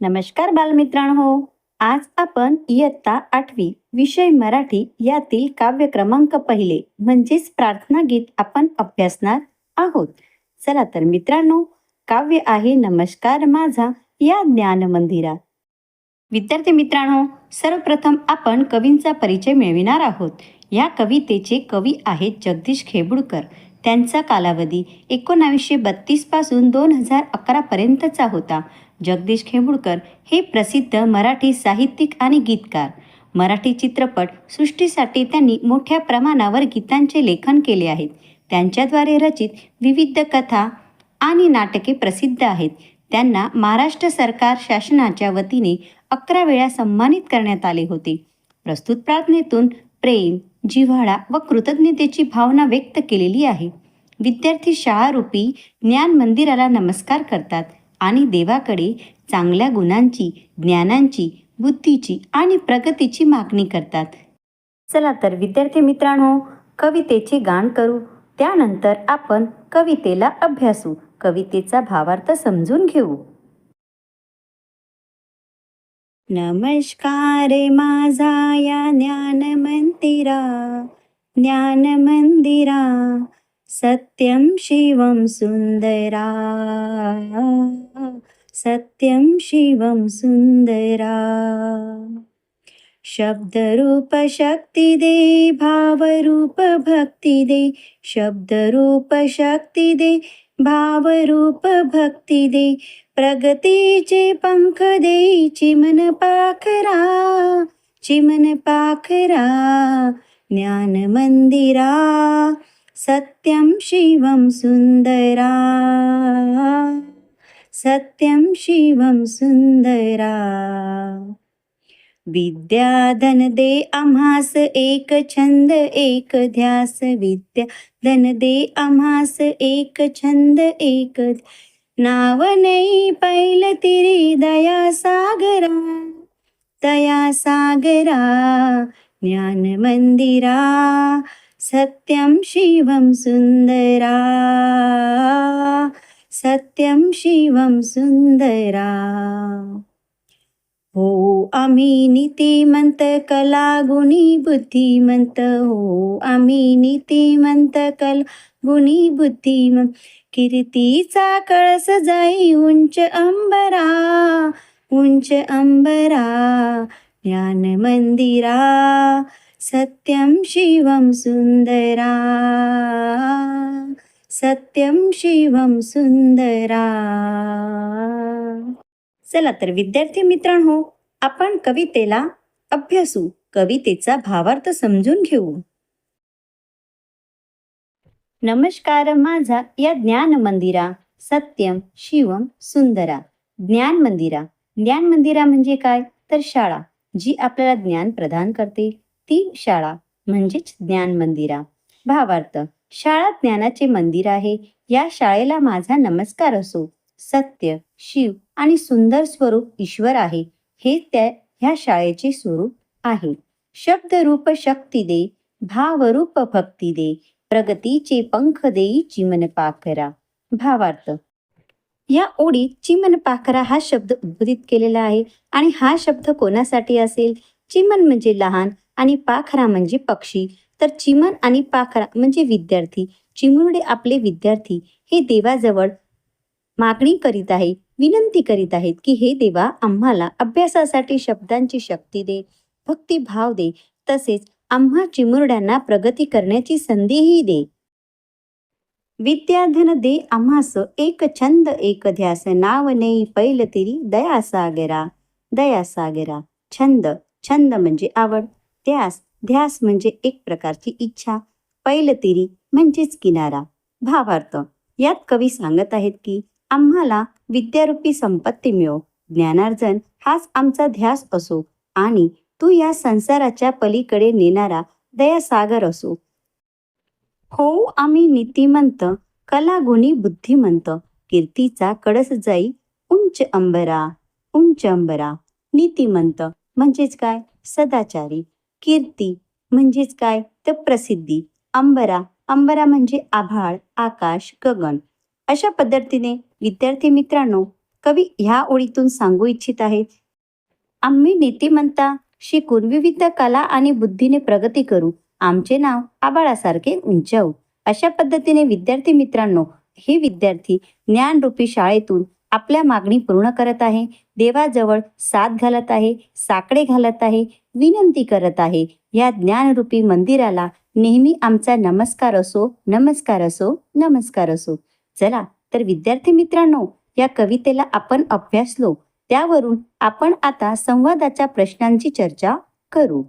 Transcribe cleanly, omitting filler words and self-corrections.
नमस्कार बालमित्रांनो. आज आपण इयत्ता 8वी विषय मराठी यातील काव्य क्रमांक पहिले म्हणजेच प्रार्थना गीत आपण अभ्यासणार आहोत. चला तर मित्रांनो, काव्य आहे नमस्कार माझा या ज्ञान मंदिरा. विद्यार्थी मित्रांनो, सर्वप्रथम आपण कवींचा परिचय मिळविणार आहोत. या कवितेचे कवी आहेत जगदीश खेबुडकर. त्यांचा कालावधी 1932 पासून 2011 पर्यंतचा होता. जगदीश खेबुडकर हे प्रसिद्ध मराठी साहित्यिक आणि गीतकार. मराठी चित्रपट सृष्टीसाठी त्यांनी मोठ्या प्रमाणावर गीतांचे लेखन केले आहेत. त्यांच्याद्वारे रचित विविध कथा आणि नाटके प्रसिद्ध आहेत. त्यांना महाराष्ट्र सरकार शासनाच्या वतीने 11 वेळा सन्मानित करण्यात आले होते. प्रस्तुत प्रार्थनेतून प्रेम, जिव्हाळा व कृतज्ञतेची भावना व्यक्त केलेली आहे. विद्यार्थी शाळारूपी ज्ञान मंदिराला नमस्कार करतात आणि देवाकडे चांगल्या गुणांची, ज्ञानांची, बुद्धीची आणि प्रगतीची मागणी करतात. चला तर विद्यार्थी मित्रांनो, कवितेचे गान करू. त्यानंतर आपण कवितेला अभ्यासू. कवितेचा भावार्थ समजून घेऊ. नमस्कार माझा या ज्ञान मंदिरा, ज्ञान मंदिरा, सत्यम शिवम सुंदरा, सत्यम शिवम सुंदरा. शब्द रूप शक्ती दे, भाव रूप भक्ती दे, शब्द रूप शक्ती दे, भाव रूप भक्ती दे, प्रगतीचे पंख दे, चिमन पाखरा, चिमन पाखरा, ज्ञान मंदिरा, सत्यम शिवम सुंदरा, सत्यम शिवम सुंदरा. विद्या धन दे आम्हास एक छंद एक ध्यास, विद्या धन दे आम्हास एक छंद एक नाव नाही पैल तिरी दया सागरा, दया सागरा, ज्ञान मंदिरा, सत्यम शिवम सुंदरा, सत्यम शिवम सुंदरा. हो आम्ही नीतिमंत, कला गुणी बुद्धिमंत, हो आम्ही नीतिमंत, कला गुणी बुद्धिमंत, कीर्तीचा कळस जाई उंच अंबरा, उंच अंबरा, ज्ञान मंदिरा, सत्यम शिवम सुंदरा, सत्यम शिवम सुंदरा. चला तर विद्यार्थी मित्रांनो, आपण कवितेला अभ्यासू. कवितेचा भावार्थ समजून घेऊ. नमस्कार माझा या ज्ञान मंदिरा, सत्यम शिवम सुंदरा. ज्ञान मंदिरा, ज्ञान मंदिरा म्हणजे काय तर शाळा, जी आपल्याला ज्ञान प्रदान करते ती शाळा म्हणजेच ज्ञान मंदिरा. भावार्थ, शाळा ज्ञानाचे मंदिर आहे. या शाळेला माझा नमस्कार असो. सत्य, शिव आणि सुंदर स्वरूप ईश्वर आहे. हे ह्या शाळेचे स्वरूप आहे. शब्द रूप शक्ती दे, भाव रूप भक्ती दे, प्रगतीचे पंख देई चिमन पाखरा. भावार्थ, या ओळीत चिमन पाखरा हा शब्द उद्भूत केलेला आहे. आणि हा शब्द कोणासाठी असेल? चिमन म्हणजे लहान आणि पाखरा म्हणजे पक्षी. तर चिमन आणि पाखरा म्हणजे विद्यार्थी. चिमुरडे आपले विद्यार्थी हे देवाजवळ मागणी करीत आहे, विनंती करीत आहेत की हे देवा, आम्हाला अभ्यासासाठी शब्दांची शक्ती दे, भक्तिभाव दे, तसेच आम्हा चिमुरड्यांना प्रगती करण्याची संधीही दे. विद्याधन दे आम्हास एक छंद एक ध्यास, नाव नेई पैल तिरी दया सागरा, दया सागरा. छंद, छंद म्हणजे आवड. ध्यास, ध्यास म्हणजे एक प्रकारची इच्छा. पैल तिरी म्हणजेच किनारा. भावार्थ, यात कवी सांगत आहेत की आम्हाला विद्यारूपी संपत्ती मिळो, ज्ञानार्जन हाच आमचा ध्यास असो आणि तू या संसाराच्या पलीकडे नेणारा दयासागर असो. हो आम्ही नीतिमंत, कला गुणी बुद्धिमंत, कीर्तीचा कळस जाई उंच अंबरा, उंच अंबरा. नीतिमंत म्हणजेच काय? सदाचारी. कीर्ती म्हणजेच काय तर प्रसिद्धी. अंबरा, अंबरा म्हणजे आभाळ, आकाश, गगन. अशा पद्धतीने विद्यार्थी मित्रांनो, कवी ह्या ओळीतून सांगू इच्छित आहेत. आम्ही नीतिमत्ता शिकून विविध कला आणि बुद्धीने प्रगती करू. आमचे नाव आभाळासारखे उंचावू. अशा पद्धतीने विद्यार्थी मित्रांनो, हे विद्यार्थी ज्ञानरूपी शाळेतून आपल्या मागणी पूर्ण करत आहे. देवाजवळ साथ घालत आहे, साकडे घालत आहे, विनंती करत आहे. या ज्ञानरूपी मंदिराला नेहमी आमचा नमस्कार असो, नमस्कार असो, नमस्कार असो. चला तर विद्यार्थी मित्रांनो, या कवितेला आपण अभ्यासलो. त्यावरून आपण आता संवादाच्या प्रश्नांची चर्चा करू.